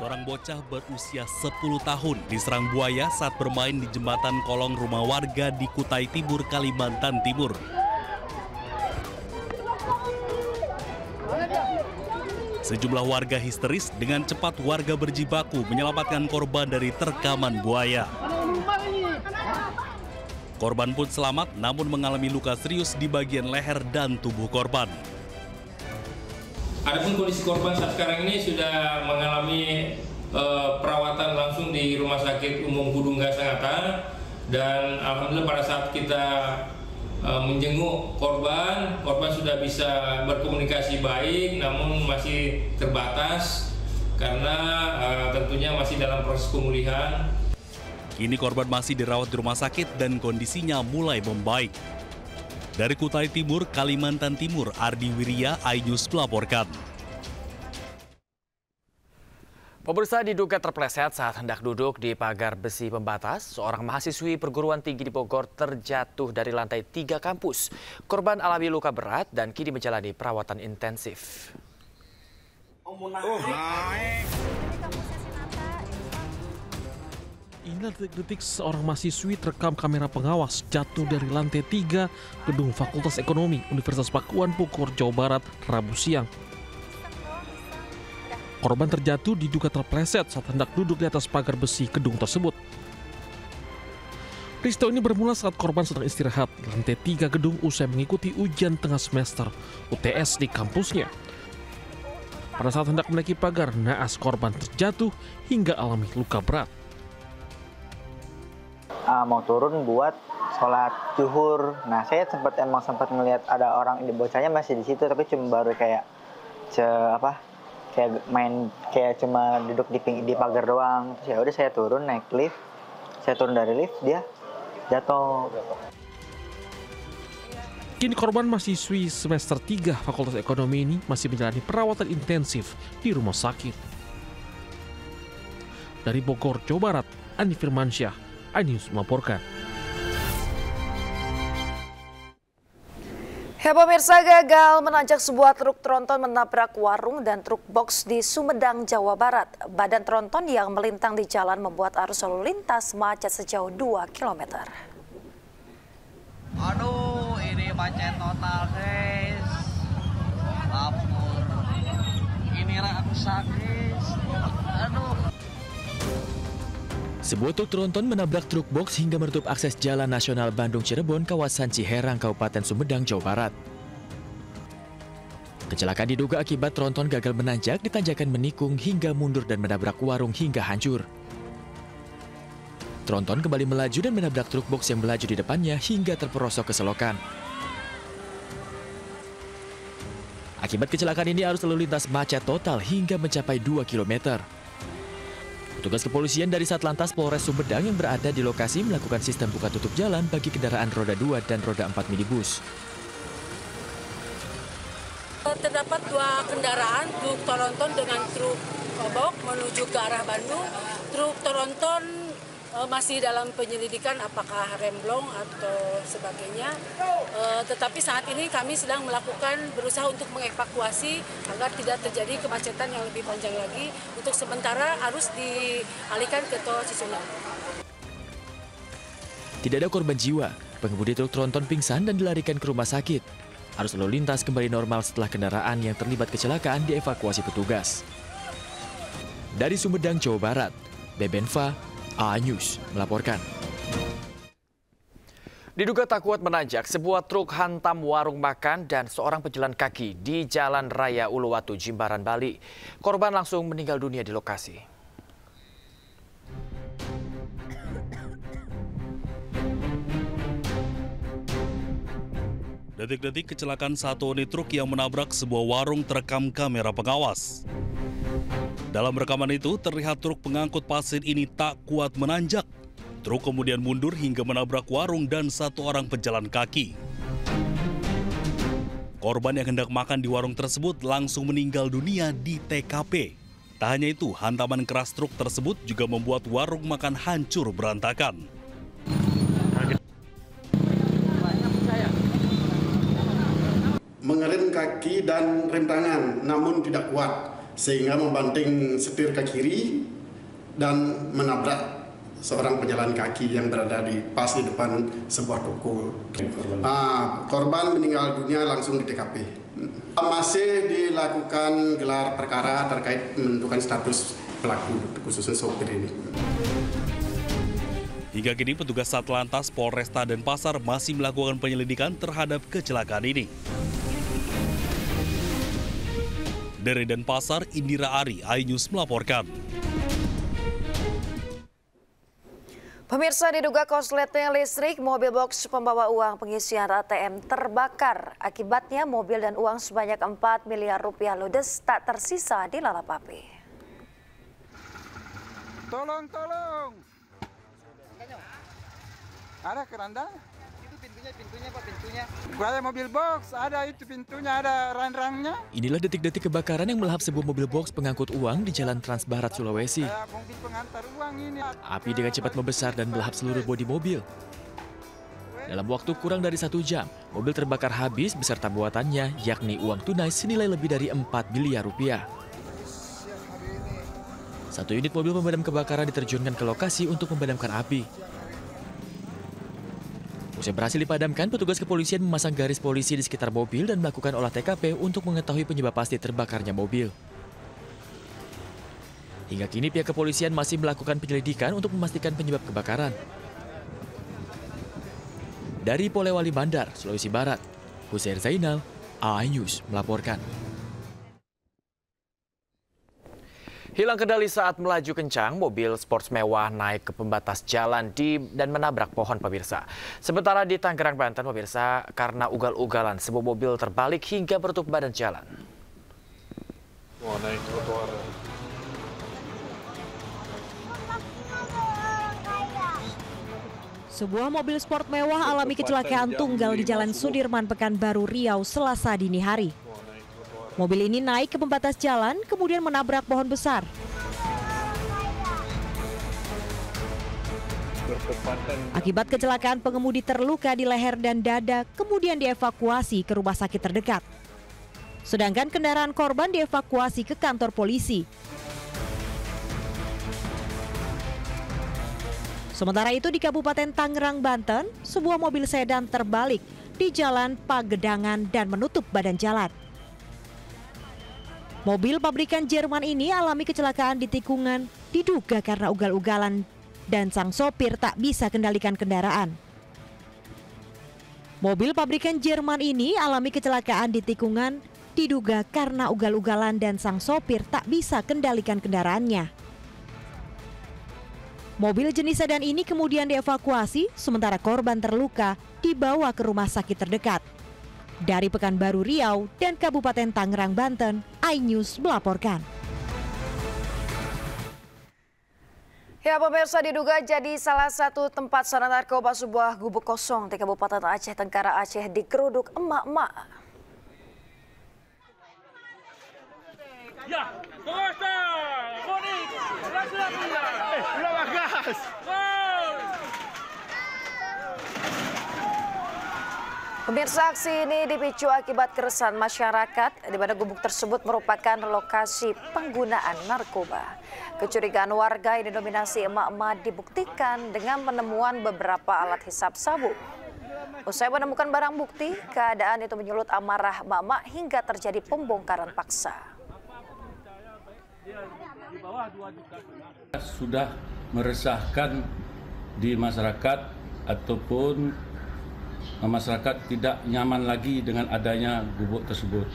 Seorang bocah berusia 10 tahun diserang buaya saat bermain di jembatan kolong rumah warga di Kutai Timur, Kalimantan Timur. Sejumlah warga histeris dengan cepat warga berjibaku menyelamatkan korban dari terkaman buaya. Korban pun selamat namun mengalami luka serius di bagian leher dan tubuh korban. Adapun kondisi korban saat sekarang ini sudah mengalami perawatan langsung di Rumah Sakit Umum Hudung Gasangata, dan alhamdulillah pada saat kita menjenguk korban sudah bisa berkomunikasi baik, namun masih terbatas karena tentunya masih dalam proses pemulihan. Kini korban masih dirawat di rumah sakit dan kondisinya mulai membaik. Dari Kutai Timur, Kalimantan Timur, Ardi Wirya, iNews melaporkan. Pemirsa, diduga terpleset saat hendak duduk di pagar besi pembatas, seorang mahasiswi perguruan tinggi di Bogor terjatuh dari lantai 3 kampus. Korban alami luka berat dan kini menjalani perawatan intensif. Inilah detik-detik seorang mahasiswi terekam kamera pengawas jatuh dari lantai 3 gedung Fakultas Ekonomi Universitas Pakuan Bogor, Jawa Barat, Rabu siang. Korban terjatuh diduga terpleset saat hendak duduk di atas pagar besi gedung tersebut. Peristiwa ini bermula saat korban sedang istirahat di lantai 3 gedung usai mengikuti ujian tengah semester UTS di kampusnya. Pada saat hendak menaiki pagar, naas korban terjatuh hingga alami luka berat. Mau turun buat sholat zuhur. Nah, saya sempat ngelihat ada orang, di bocahnya masih di situ, tapi cuma baru kayak cuma duduk di pagar doang. Terus ya udah saya turun naik lift. Saya turun dari lift, dia jatuh. Kini korban mahasiswi semester 3 Fakultas Ekonomi ini masih menjalani perawatan intensif di rumah sakit. Dari Bogor, Jawa Barat, Andi Firmansyah, iNews melaporkan. Ya pemirsa, gagal menanjak sebuah truk tronton menabrak warung dan truk box di Sumedang, Jawa Barat. Badan tronton yang melintang di jalan membuat arus lalu lintas macet sejauh 2 km. Aduh, ini macet total guys. Lapor. Ini rusak guys. Aduh. Sebuah truk tronton menabrak truk box hingga menutup akses Jalan Nasional Bandung-Cirebon, kawasan Ciherang, Kabupaten Sumedang, Jawa Barat. Kecelakaan diduga akibat tronton gagal menanjak di tanjakan menikung hingga mundur dan menabrak warung hingga hancur. Tronton kembali melaju dan menabrak truk box yang melaju di depannya hingga terperosok ke selokan. Akibat kecelakaan ini arus lalu lintas macet total hingga mencapai 2 km. Petugas kepolisian dari Satlantas Polres Sumedang yang berada di lokasi melakukan sistem buka tutup jalan bagi kendaraan roda 2 dan roda 4 minibus. Terdapat 2 kendaraan, truk tronton dengan truk box menuju ke arah Bandung. Truk tronton masih dalam penyelidikan apakah remblong atau sebagainya. Tetapi saat ini kami sedang berusaha untuk mengevakuasi agar tidak terjadi kemacetan yang lebih panjang lagi. Untuk sementara harus dialihkan ke tol Cisumdawu. Tidak ada korban jiwa. Pengemudi truk tronton pingsan dan dilarikan ke rumah sakit. Arus lalu lintas kembali normal setelah kendaraan yang terlibat kecelakaan dievakuasi petugas. Dari Sumedang, Jawa Barat, Bebenva, iNews melaporkan. Diduga tak kuat menanjak, sebuah truk hantam warung makan dan seorang pejalan kaki di Jalan Raya Uluwatu, Jimbaran, Bali. Korban langsung meninggal dunia di lokasi. Detik-detik kecelakaan satu unit truk yang menabrak sebuah warung terekam kamera pengawas. Dalam rekaman itu, terlihat truk pengangkut pasir ini tak kuat menanjak. Truk kemudian mundur hingga menabrak warung dan satu orang pejalan kaki. Korban yang hendak makan di warung tersebut langsung meninggal dunia di TKP. Tak hanya itu, hantaman keras truk tersebut juga membuat warung makan hancur berantakan. Mengerem kaki dan rem tangan, namun tidak kuat. sehingga membanting setir ke kiri dan menabrak seorang pejalan kaki yang berada pas di depan sebuah toko. Korban meninggal dunia langsung di TKP. Masih dilakukan gelar perkara terkait menentukan status pelaku, khususnya sopir ini. Hingga kini petugas Satlantas Polresta Denpasar masih melakukan penyelidikan terhadap kecelakaan ini. Dari Denpasar, Indira Ari, iNews melaporkan. Pemirsa, diduga korsleting listrik, mobil box pembawa uang pengisian ATM terbakar. Akibatnya mobil dan uang sebanyak 4 miliar rupiah ludes tak tersisa di lalap api. Tolong. Ada keranda? Itu pintunya Pak, pintunya. Gaya mobil box, ada itu pintunya, ada rang-rangnya. Inilah detik-detik kebakaran yang melahap sebuah mobil box pengangkut uang di Jalan Trans Barat, Sulawesi. Mobil pengantar uang ini. Api dengan cepat membesar dan melahap seluruh bodi mobil. Dalam waktu kurang dari 1 jam, mobil terbakar habis beserta buatannya, yakni uang tunai senilai lebih dari 4 miliar rupiah. 1 unit mobil pemadam kebakaran diterjunkan ke lokasi untuk memadamkan api. Usai berhasil dipadamkan, petugas kepolisian memasang garis polisi di sekitar mobil dan melakukan olah TKP untuk mengetahui penyebab pasti terbakarnya mobil. Hingga kini pihak kepolisian masih melakukan penyelidikan untuk memastikan penyebab kebakaran. Dari Polewali Mandar, Sulawesi Barat, Husair Zainal, iNews melaporkan. Hilang kendali saat melaju kencang, mobil sports mewah naik ke pembatas jalan dan menabrak pohon, pemirsa. Sementara di Tangerang, Banten, pemirsa, karena ugal-ugalan, sebuah mobil terbalik hingga menutup badan jalan. Naik trotoar. Sebuah mobil sport mewah alami kecelakaan tunggal di Jalan Sudirman, Pekanbaru, Riau, Selasa dini hari. Mobil ini naik ke pembatas jalan, kemudian menabrak pohon besar. Akibat kecelakaan, pengemudi terluka di leher dan dada, kemudian dievakuasi ke rumah sakit terdekat. Sedangkan kendaraan korban dievakuasi ke kantor polisi. Sementara itu di Kabupaten Tangerang, Banten, sebuah mobil sedan terbalik di Jalan Pagedangan dan menutup badan jalan. Mobil pabrikan Jerman ini alami kecelakaan di tikungan, diduga karena ugal-ugalan dan sang sopir tak bisa kendalikan kendaraan. Mobil pabrikan Jerman ini alami kecelakaan di tikungan, diduga karena ugal-ugalan dan sang sopir tak bisa kendalikan kendaraannya. Mobil jenis sedan ini kemudian dievakuasi, sementara korban terluka dibawa ke rumah sakit terdekat. Dari Pekanbaru, Riau, dan Kabupaten Tangerang, Banten, iNews melaporkan. Ya, pemirsa, diduga jadi salah satu tempat sarana narkoba sebuah gubuk kosong di Kabupaten Aceh Tenggara, Aceh digeruduk emak-emak. Ya, Pemirsa, aksi ini dipicu akibat keresahan masyarakat di mana gubuk tersebut merupakan lokasi penggunaan narkoba. Kecurigaan warga yang didominasi emak-emak dibuktikan dengan penemuan beberapa alat hisap sabu. Usai menemukan barang bukti, keadaan itu menyulut amarah emak-emak hingga terjadi pembongkaran paksa. Sudah meresahkan di masyarakat ataupun masyarakat tidak nyaman lagi dengan adanya gubuk tersebut.